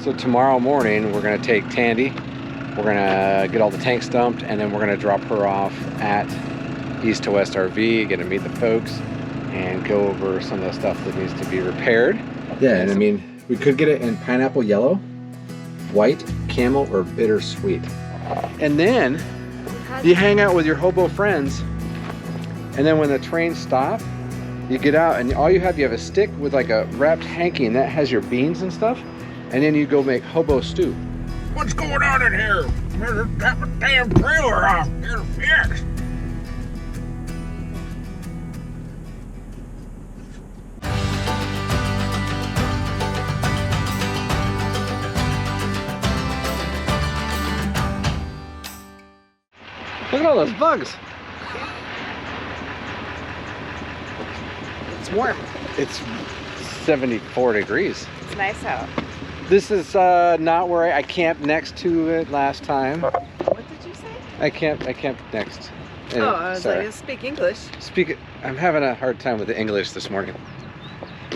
So tomorrow morning we're gonna take Tandy, we're gonna get all the tanks dumped, and then we're gonna drop her off at East to West RV, gonna meet the folks and go over some of the stuff that needs to be repaired. Yeah, and I mean, we could get it in pineapple yellow, white, camel, or bittersweet. And then you hang out with your hobo friends, and then when the trains stop, you get out and all you have a stick with like a wrapped hanky, and that has your beans and stuff, and then you go make hobo stew. What's going on in here? There's a damn trailer out here fixed. Look at all those bugs. It's warm. It's 74 degrees. It's nice out. This is not where I camped next to it last time. What did you say? I camped next. Oh, I was like, speak English. I'm having a hard time with the English this morning.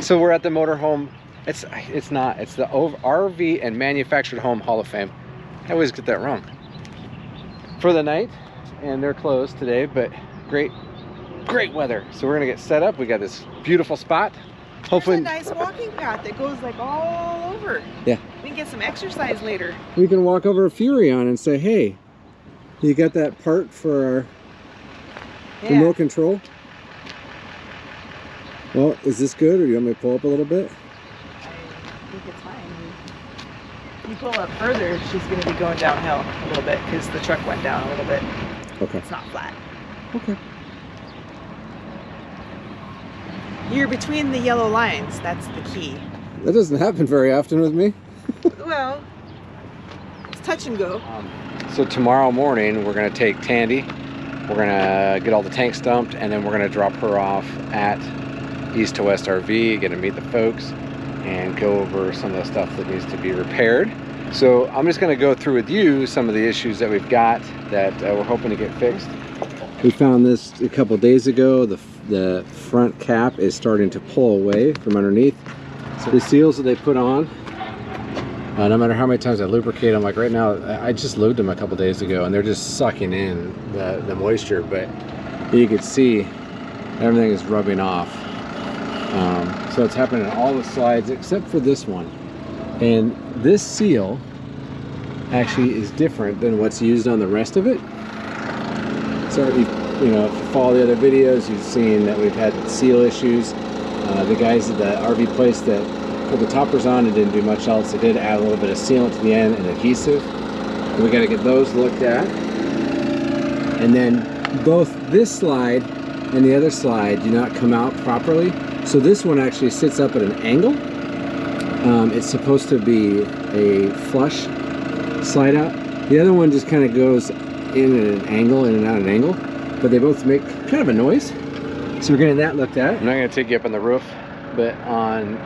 So we're at the motorhome. It's the RV and Manufactured Home Hall of Fame. I always get that wrong. For the night, and they're closed today, but great weather. So we're gonna get set up. We got this beautiful spot. Hopefully, there's a nice walking path that goes like all over. Yeah. We can get some exercise later. We can walk over a Furrion and say, hey, you got that part for our remote control? Well, is this good, or do you want me to pull up a little bit? I think it's fine. If you pull up further, she's going to be going downhill a little bit because the truck went down a little bit. Okay. It's not flat. Okay. You're between the yellow lines. That's the key. That doesn't happen very often with me. Well, it's touch and go. So tomorrow morning we're going to take Tandy, we're going to get all the tanks dumped, and then we're going to drop her off at East to West RV, going to meet the folks and go over some of the stuff that needs to be repaired. So I'm just going to go through with you some of the issues that we've got that we're hoping to get fixed. We found this a couple days ago. The front cap is starting to pull away from underneath. So the seals that they put on, no matter how many times I lubricate them, like right now, I just lubed them a couple days ago, and they're just sucking in the moisture, but you can see everything is rubbing off. So it's happening on all the slides except for this one. And this seal actually is different than what's used on the rest of it. So if you follow the other videos, you've seen that we've had seal issues. The guys at the RV place that put the toppers on and didn't do much else, they did add a little bit of sealant to the end and adhesive. And we got to get those looked at. And then both this slide and the other slide do not come out properly. So this one actually sits up at an angle. It's supposed to be a flush slide out. The other one just kind of goes in at an angle, in and out at an angle, but they both make kind of a noise. So we're getting that looked at. I'm not going to take you up on the roof, but on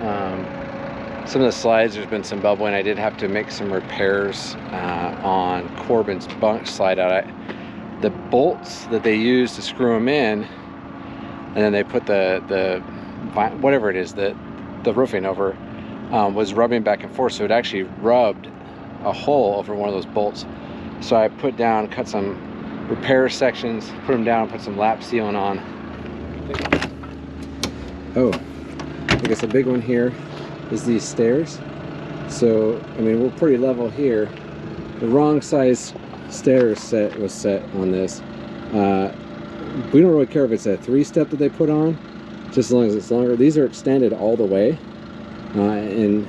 some of the slides there's been some bubbling. I did have to make some repairs on Corbin's bunk slide out. The bolts that they use to screw them in, and then they put the whatever it is, the roofing over, was rubbing back and forth, so it actually rubbed a hole over one of those bolts. So I cut some repair sections, put them down, put some lap sealing on. Oh, I guess a big one here is these stairs. So, I mean, we're pretty level here. The wrong size stair set was set on this. We don't really care if it's a 3-step that they put on, just as long as it's longer. These are extended all the way. And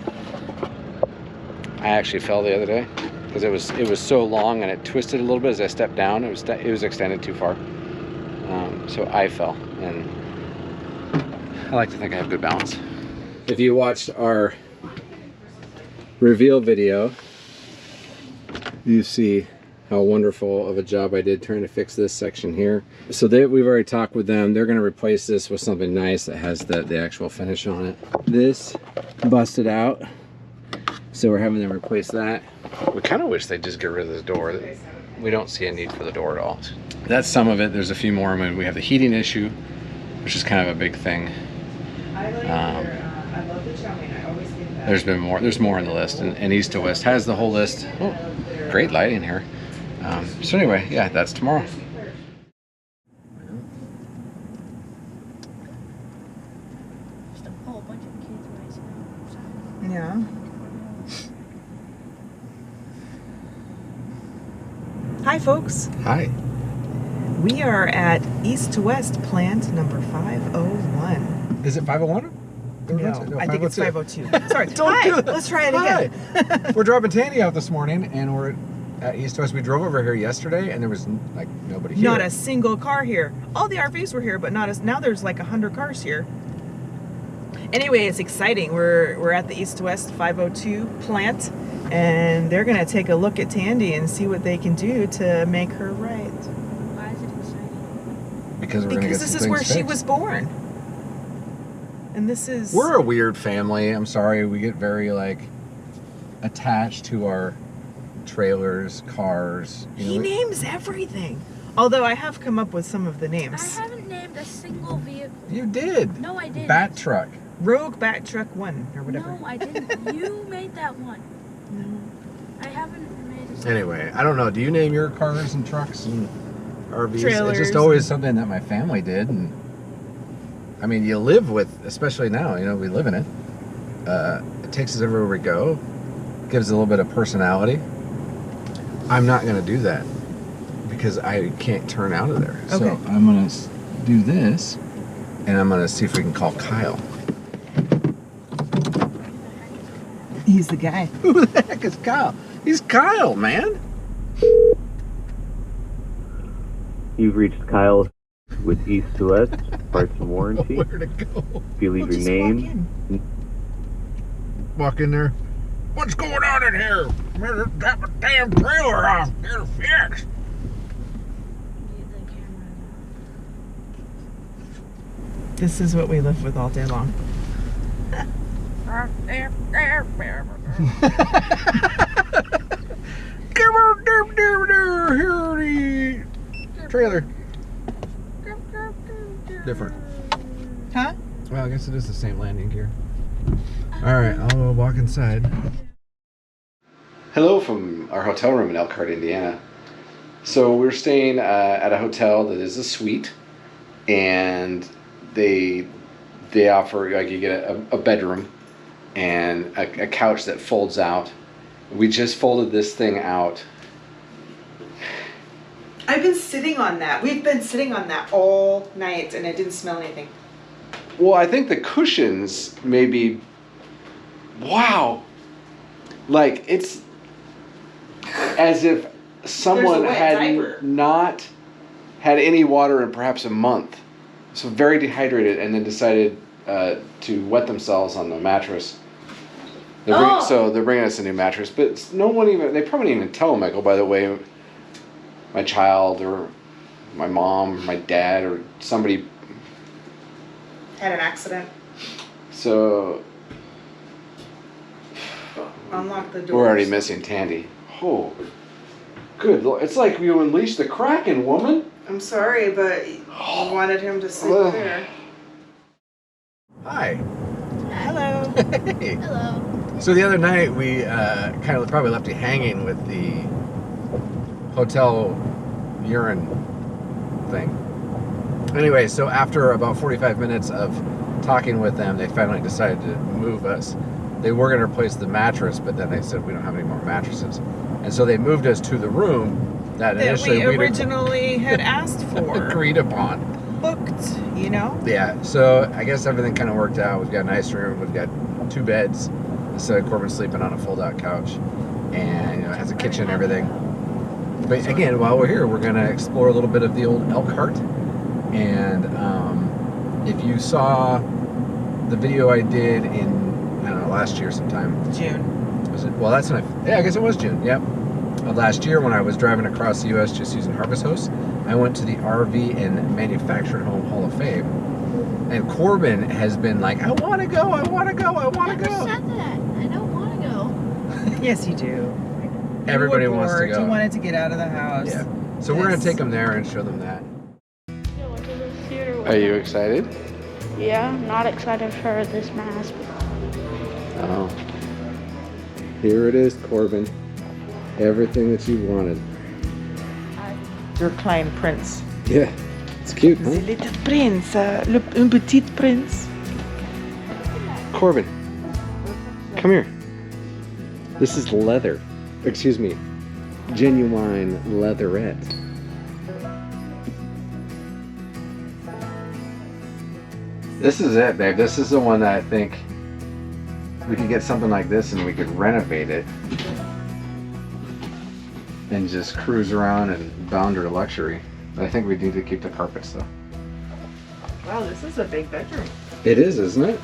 I actually fell the other day because it was so long and it twisted a little bit as I stepped down. It was extended too far, so I fell. And I like to think I have good balance. If you watched our reveal video, you see how wonderful of a job I did trying to fix this section here. So we've already talked with them. They're going to replace this with something nice that has the actual finish on it. This busted out, so we're having them replace that. We kind of wish they'd just get rid of the door. We don't see a need for the door at all. That's some of it. There's a few more. I mean, we have the heating issue, which is kind of a big thing. I love the chow mein. I always get that. There's more on the list, and East to West has the whole list. Oh, great lighting here. So anyway, yeah, that's tomorrow. Just a whole bunch of kids racing. Yeah. Hi, folks. Hi. We are at East to West plant number 501. Is it 501? No, I think it's 502. Sorry. Don't Hi. do that. Let's try it again. Hi. We're dropping Tandy out this morning, and we're at East to West. We drove over here yesterday, and there was like nobody here. Not a single car here. All the RVs were here, but not as now. There's like 100 cars here. Anyway, it's exciting. We're at the East to West 502 plant, and they're gonna take a look at Tandy and see what they can do to make her right. Why is it exciting? Because we're gonna get Because this some is where things she fixed. was born, and this is. We're a weird family. I'm sorry. We get very like attached to our trailers, cars. He names everything. Although I have come up with some of the I names. haven't named a single vehicle. You did. No, I didn't. Bat truck. Rogue Bat Truck 1 or whatever. No, I didn't. You made that one. No. I haven't made a single. Anyway, I don't know. Do you name your cars and trucks and RVs? Trailers. It's just always something that my family did, and I mean, you live with, especially now. You know, we live in it. It takes us everywhere we go. Gives it a little bit of personality. I'm not going to do that because I can't turn out of there. Okay. So I'm going to do this, and I'm going to see if we can call Kyle. He's the guy. Who the heck is Kyle? He's Kyle, man. You've reached Kyle with East to West, parts and warranty. Where to go? If you leave Well, your just name, Walk in there. What's going on in here? Better tap a damn trailer off. Get it fixed. Get the camera. This is what we live with all day long. Come on, here the trailer. Different. Huh? Well, I guess it is the same landing gear. All right, I'll walk inside. Hello from our hotel room in Elkhart, Indiana. So we're staying at a hotel that is a suite, and they offer, like, you get a bedroom and a couch that folds out. We just folded this thing out. I've been sitting on that. We've been sitting on that all night, and I didn't smell anything. Well, I think the cushions maybe, wow, like it's as if someone wet had diaper. not had any water in perhaps a month, so very dehydrated, and then decided to wet themselves on the mattress. So they're bringing us a new mattress, but no one even, they probably didn't even tell Michael, by the way, my child or my mom or my dad or somebody. Had an accident. So Unlock the door. we're already missing Tandy. Oh, good Lord. It's like you unleashed the Kraken, woman. I'm sorry, but you wanted him to sit Ugh. there. Hi. Hello. Hey. Hello. So the other night we kind of probably left you hanging with the hotel urine thing. Anyway, so after about 45 minutes of talking with them, they finally decided to move us. They were going to replace the mattress, but then they said we don't have any more mattresses. And so they moved us to the room that initially we we'd originally had asked for. agreed upon. Booked, you know? Yeah, so I guess everything kind of worked out. We've got a nice room. We've got 2 beds instead of Corbin sleeping on a fold-out couch. And, you know, it has a kitchen and everything. But again, while we're here, we're going to explore a little bit of the old Elkhart. And if you saw the video I did in, I don't know, last year sometime. June. Was it? Well, that's when I guess it was June, yep. Last year when I was driving across the U.S. just using Harvest Host, I went to the RV and Manufactured Home Hall of Fame. And Corbin has been like, I want to go, I want to go, I want to I go. said that. I don't want to go. Yes, you do. Everybody You were wants to bored. go. You wanted to get out of the house. Yeah. So we're going to take them there and show them that. Yeah, went to the theater with Are you them. excited? Yeah, I'm not excited for this mask. Oh. Here it is, Corbin. Everything that you wanted. Your Klein Prince. Yeah, it's cute, huh? The little prince, un petit prince. Corbin, come here. This is leather. Excuse me, genuine leatherette. This is it, babe. This is the one that I think we could get something like this and we could renovate it and just cruise around and bound to luxury. I think we need to keep the carpets though. Wow, this is a big bedroom. It is, isn't it?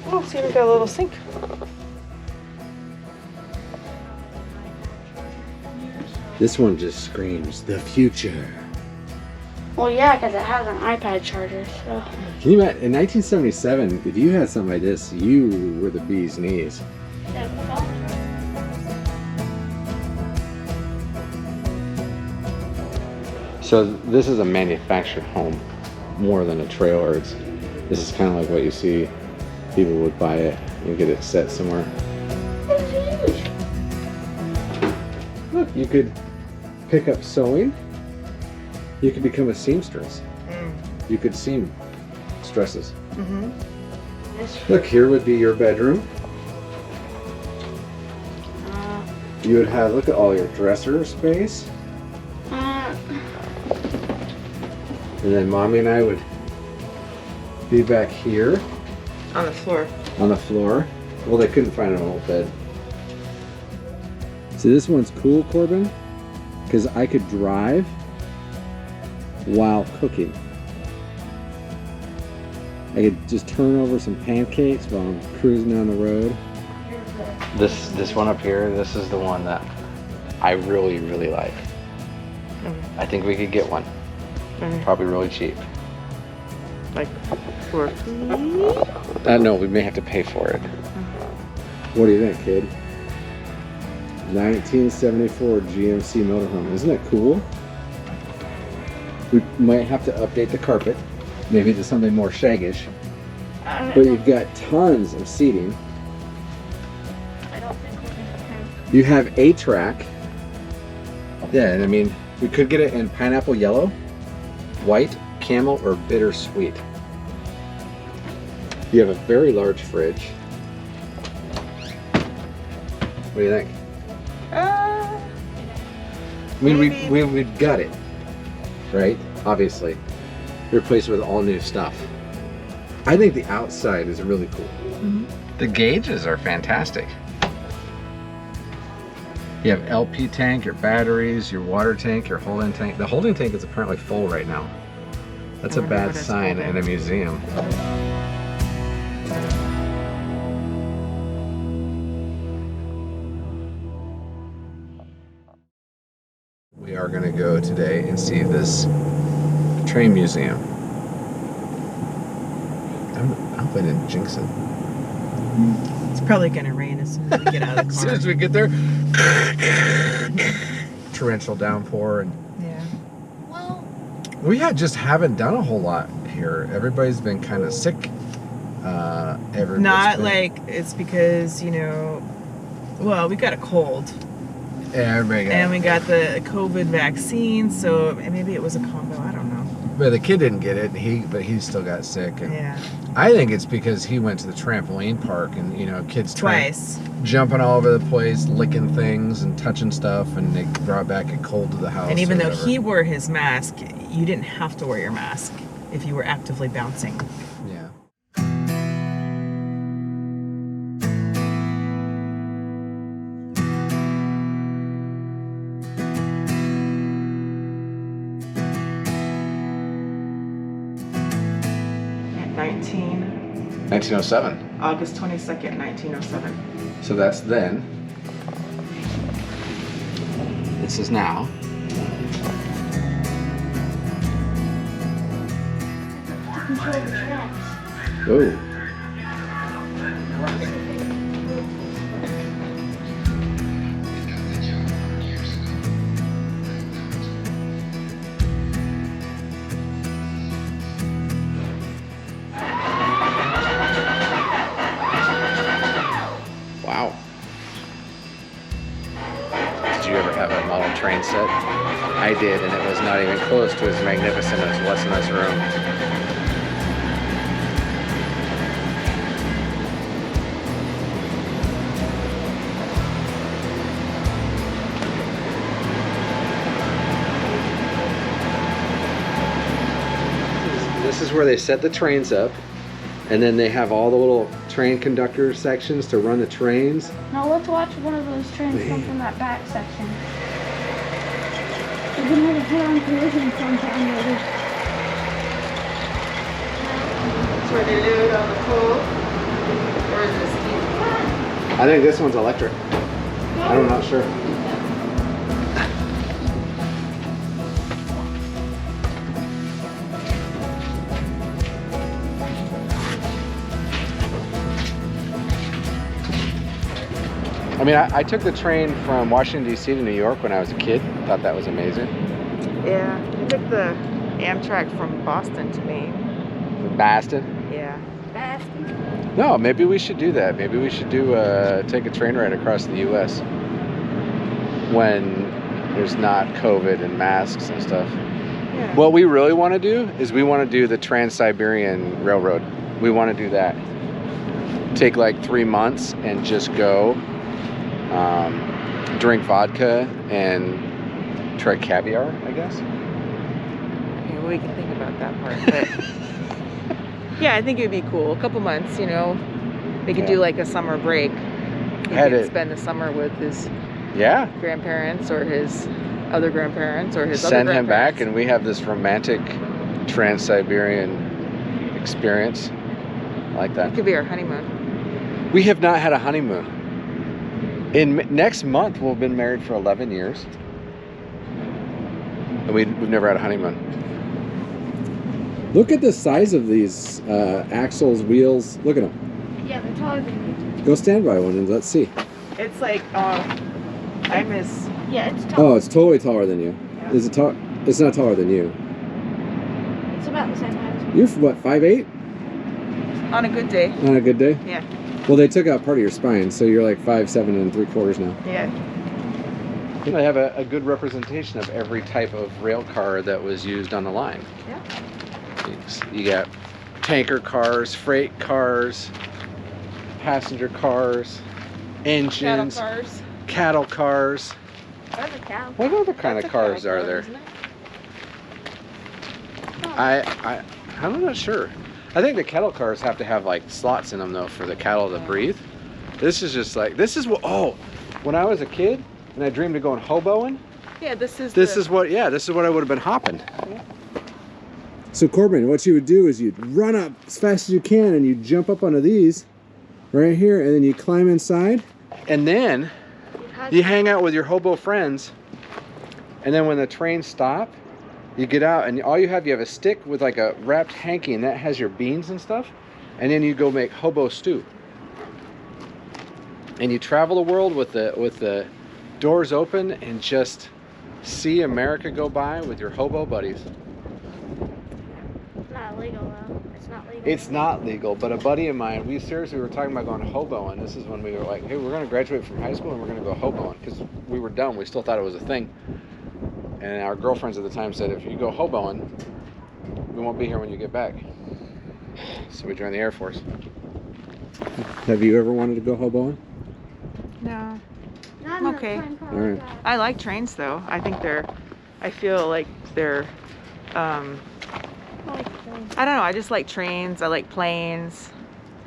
Oh, see, we got a little sink. This one just screams the future. Well, yeah, because it has an iPad charger, so. Can you imagine, in 1977, if you had something like this, you were the bee's knees. So this is a manufactured home more than a trailer. This is kind of like what you see. People would buy it and get it set somewhere. Look, you could pick up sewing. You could become a seamstress. You could seam stresses. Look, here would be your bedroom. You would have, look at all your dresser space. And then Mommy and I would be back here. On the floor. On the floor. Well, they couldn't find an old bed. See, this one's cool, Corbin, because I could drive while cooking. I could just turn over some pancakes while I'm cruising down the road. This one up here, this is the one that I really, really like. I think we could get one. Probably really cheap. Like for No, we may have to pay for it. What do you think, kid? 1974 GMC motorhome. Isn't that cool? We might have to update the carpet, maybe to something more shaggish. But you've got tons of seating. I don't think we're going to have. You have a track. Yeah, and I mean, we could get it in pineapple yellow, white, camel, or bittersweet. You have a very large fridge. What do you think? I mean, we've got it, right? Obviously, replaced with all new stuff. I think the outside is really cool. The gauges are fantastic. You have LP tank, your batteries, your water tank, your holding tank. The holding tank is apparently full right now. That's a bad sign in a museum. We are going to go today and see this train museum. I hope I didn't jinx it. It's probably gonna rain as soon as we get out of the car. As soon as we get there, torrential downpour, and Yeah. Well, we just haven't done a whole lot here. Everybody's been kind of sick. Not like it's because, you know, well, we got a cold. Everybody got And we got the COVID vaccine, so maybe it was a combo. I don't know. But the kid didn't get it. But he still got sick. And Yeah. I think it's because he went to the trampoline park, and you know, kids Twice. jumping all over the place, licking things and touching stuff, and they brought back a cold to the house. And even or though whatever. he wore his mask, you didn't have to wear your mask if you were actively bouncing. Yeah. At 1907. August 22nd, 1907. So that's then. This is now. control the tracks. Oh. train set? I did, and it was not even close to as magnificent as what's in this room. This is where they set the trains up, and then they have all the little train conductor sections to run the trains. Now let's watch one of those trains come from that back section. We're gonna have a head-on collision sometime later. That's where they load on the coal. Or is this steam? I think this one's electric. I'm not sure. I mean, I took the train from Washington, D.C. to New York when I was a kid. Thought that was amazing. Yeah, I took the Amtrak from Boston to Maine. Boston? Yeah. Baskin. No, maybe we should do that. Maybe we should do take a train ride across the U.S. when there's not COVID and masks and stuff. Yeah. What we really want to do is we want to do the Trans-Siberian Railroad. We want to do that. Take like 3 months and just go. Drink vodka and try caviar, I guess. Okay, well, we can think about that part. But yeah, I think it'd be cool. A couple months, you know. They could do like a summer break. He could spend the summer with his grandparents or his other grandparents or his Send other him back, grandparents. and we have this romantic Trans-Siberian experience like that. It could be our honeymoon. We have not had a honeymoon. Next month, we'll have been married for 11 years. And we've never had a honeymoon. Look at the size of these axles, wheels. Look at them. Yeah, they're taller than me. Go stand by one and let's see. It's like, I miss. Yeah, it's taller. Oh, it's totally taller than you. Yeah. Is it tall? It's not taller than you. It's about the same height as me. You're what, 5'8"? On a good day. On a good day? Yeah. Well, they took out part of your spine, so you're like 5'7"3/4 now. Yeah. I have a good representation of every type of rail car that was used on the line. Yeah. You got tanker cars, freight cars, passenger cars, engines, cattle cars. That's a cow. What other kind That's of a cattle cars are car, there? isn't it? I'm not sure. I think the cattle cars have to have like slots in them though for the cattle to breathe. This is just like, this is what, when I was a kid and I dreamed of going hoboing. Yeah, this is what I would have been hopping. Yeah. So Corbin, what you would do is you'd run up as fast as you can and you jump up onto these right here, and then you climb inside, and then you hang out with your hobo friends, and then when the trains stop, you get out, and you have a stick with like a wrapped hanky, and that has your beans and stuff, and then you go make hobo stew. And you travel the world with the doors open and just see America go by with your hobo buddies. It's not illegal though. It's not legal. It's not legal, but a buddy of mine, we seriously were talking about going hoboing. This is when we were like, hey, we're going to graduate from high school and we're going to go hoboing, because we were dumb. We still thought it was a thing. And our girlfriends at the time said, if you go hoboing, we won't be here when you get back. So we joined the Air Force. Have you ever wanted to go hoboing? No. Not I'm in a okay. time car All right. like that. I like trains though. I feel like they're, I like trains. I don't know, I just like trains, I like planes.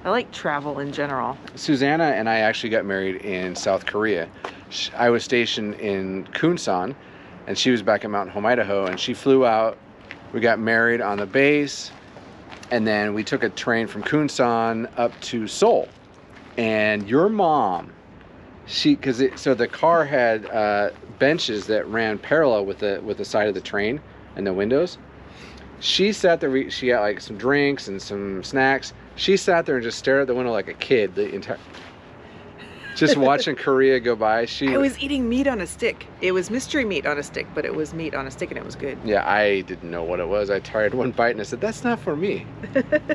I like travel in general. Susanna and I actually got married in South Korea. I was stationed in Kunsan, and she was back in Mountain Home, Idaho, and she flew out. We got married on the base, and then we took a train from Kunsan up to Seoul. And your mom, so the car had benches that ran parallel with the side of the train and the windows. She sat there. She got like some drinks and some snacks. She sat there and just stared out the window like a kid the entire. Just watching Korea go by. I was eating meat on a stick. It was mystery meat on a stick, but it was meat on a stick and it was good. Yeah, I didn't know what it was. I tried one bite and I said, "That's not for me."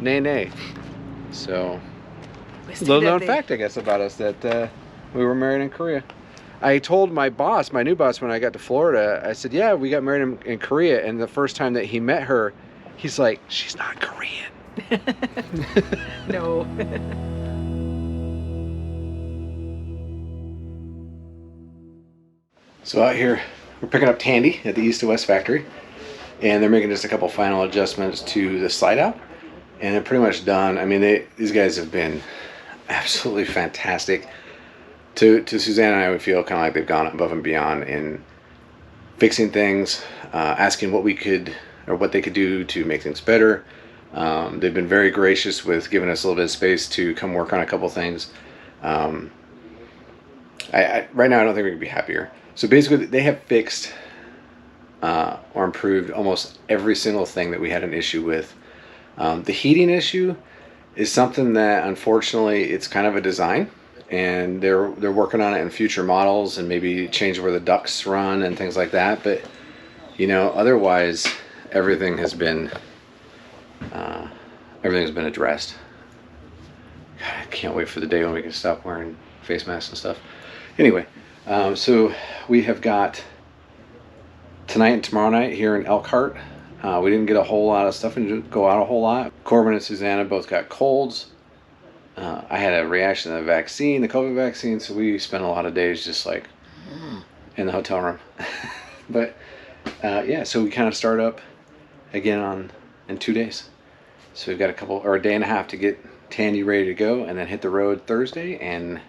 Nay, nay. So, little known fact, I guess, about us that we were married in Korea. I told my boss, my new boss, when I got to Florida, I said, yeah, we got married in Korea. And the first time that he met her, he's like, she's not Korean. No. So out here, we're picking up Tandy at the East to West factory. And they're making just a couple final adjustments to the slide out. And they're pretty much done. I mean, these guys have been absolutely fantastic. To Suzanne and I, we feel kind of like they've gone above and beyond in fixing things, asking what we could or what they could do to make things better. They've been very gracious with giving us a little bit of space to come work on a couple things. Right now, I don't think we could be happier. So basically, they have fixed or improved almost every single thing that we had an issue with. The heating issue is something that, unfortunately, it's kind of a design, and they're working on it in future models and maybe change where the ducts run and things like that. But you know, otherwise, everything has been addressed. God, I can't wait for the day when we can stop wearing face masks and stuff. Anyway, so we have got tonight and tomorrow night here in Elkhart. We didn't get a whole lot of stuff and didn't go out a whole lot. Corbin and Susanna both got colds. I had a reaction to the vaccine, the COVID vaccine, so we spent a lot of days just like in the hotel room. But yeah, so we kind of start up again in 2 days. So we've got a day and a half to get Tandy ready to go, and then hit the road Thursday and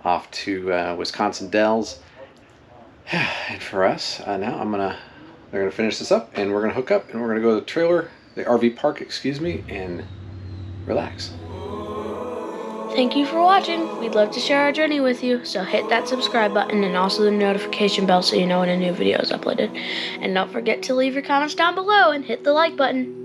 off to Wisconsin Dells. And for us, now they're gonna finish this up, and we're gonna hook up, and we're gonna go to the trailer, the RV park, excuse me, and relax. Thank you for watching. We'd love to share our journey with you, so hit that subscribe button and also the notification bell so you know when a new video is uploaded. And don't forget to leave your comments down below and hit the like button.